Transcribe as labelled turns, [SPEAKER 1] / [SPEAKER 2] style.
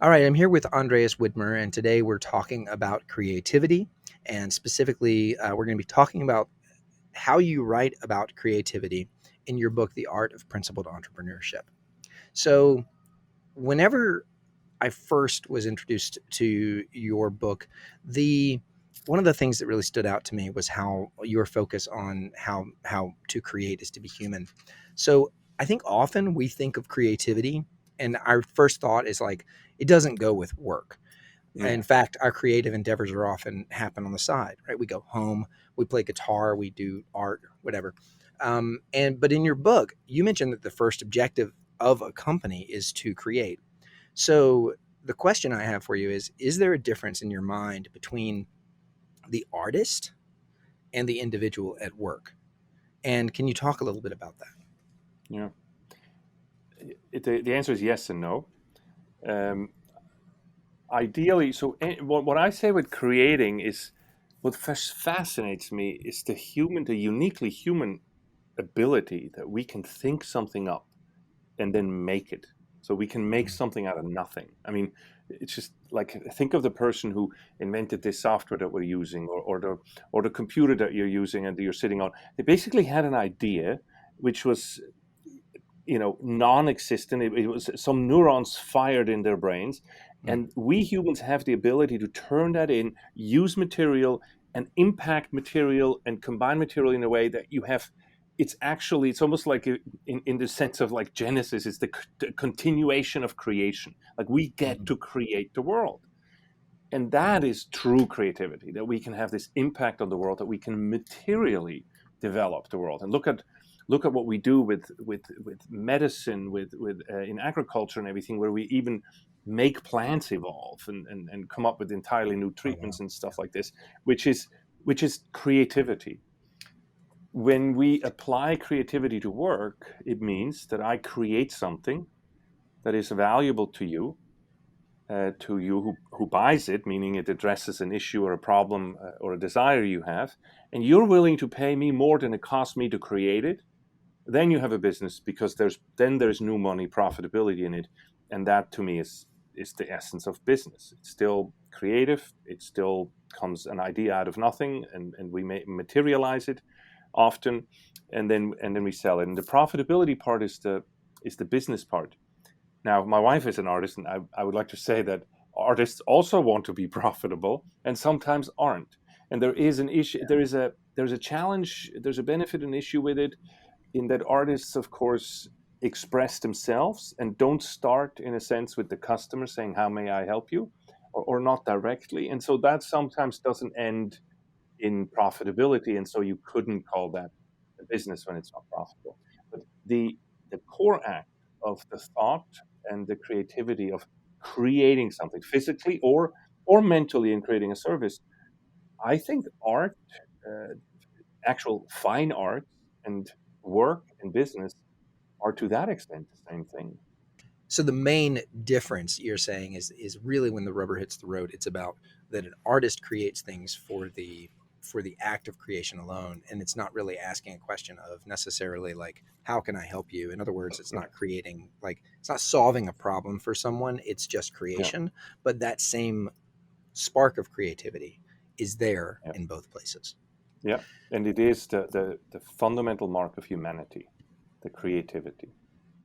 [SPEAKER 1] All right, I'm here with Andreas Widmer, and today we're talking about creativity. And specifically, we're going to be talking about how you write about creativity in your book, The Art of Principled Entrepreneurship. So, whenever I first was introduced to your book, the one of the things that really stood out to me was how your focus on how to create is to be human. So I think often we think of creativity, and our first thought is like it doesn't go with work.
[SPEAKER 2] Yeah.
[SPEAKER 1] In fact, our creative endeavors are often happen on the side, right? We go home, we play guitar, we do art, whatever. But in your book, you mentioned that the first objective of a company is to create. So the question I have for you is there a difference in your mind between the artist and the individual at work? And can you talk a little bit about that?
[SPEAKER 2] Yeah. The answer is yes and no. Um, Ideally, what I say with creating is what fascinates me is the uniquely human ability that we can think something up and then make it. So we can make
[SPEAKER 1] Mhm.
[SPEAKER 2] something out of nothing. I mean, it's just like think of the person who invented this software that we're using, or the computer that you're using and that you're sitting on. They basically had an idea, which was non-existent. It was some neurons fired in their brains,
[SPEAKER 1] Mm.
[SPEAKER 2] and we humans have the ability to turn that in, use material and impact material and combine material in a way that you have. It's almost like in the sense of like Genesis, it's the continuation of creation. Like we get
[SPEAKER 1] Mhm.
[SPEAKER 2] to create the world, and that is true creativity, that we can have this impact on the world, that we can materially develop the world. And look at what we do with medicine, with in agriculture and everything, where we even make plants evolve and come up with entirely new
[SPEAKER 1] Oh, wow.
[SPEAKER 2] treatments and stuff like this, which is creativity. When we apply creativity to work, it means that I create something that is valuable to you who buys it, meaning it addresses an issue or a problem or a desire you have, and you're willing to pay me more than it cost me to create it, then you have a business, because there's new money, profitability in it, and that to me is the essence of business. It's still creative. It still comes an idea out of nothing, and we may materialize it often, and then we sell it. And the profitability part is the business part. Now, my wife is an artist, and I would like to say that artists also want to be profitable and sometimes aren't. And there is an issue, there's a challenge, there's a benefit and issue with it, in that artists, of course, express themselves and don't start, in a sense, with the customer saying, "How may I help you?" or not directly. And so that sometimes doesn't end in profitability. And so you couldn't call that a business when it's not profitable. But the core act of the thought and the creativity of creating something physically or mentally in creating a service, I think art, uh, actual fine art and work and business are to that extent the same thing.
[SPEAKER 1] So the main difference you're saying is really when the rubber hits the road, it's about that an artist creates things for the act of creation alone, and it's not really asking a question of necessarily like how can I help you. In other words, it's
[SPEAKER 2] Yeah,
[SPEAKER 1] not creating like it's not solving a problem for someone. It's just
[SPEAKER 2] yeah,
[SPEAKER 1] creation, but that same spark of creativity is there
[SPEAKER 2] yeah,
[SPEAKER 1] in both places.
[SPEAKER 2] yeah. And it is the fundamental mark of humanity, the creativity.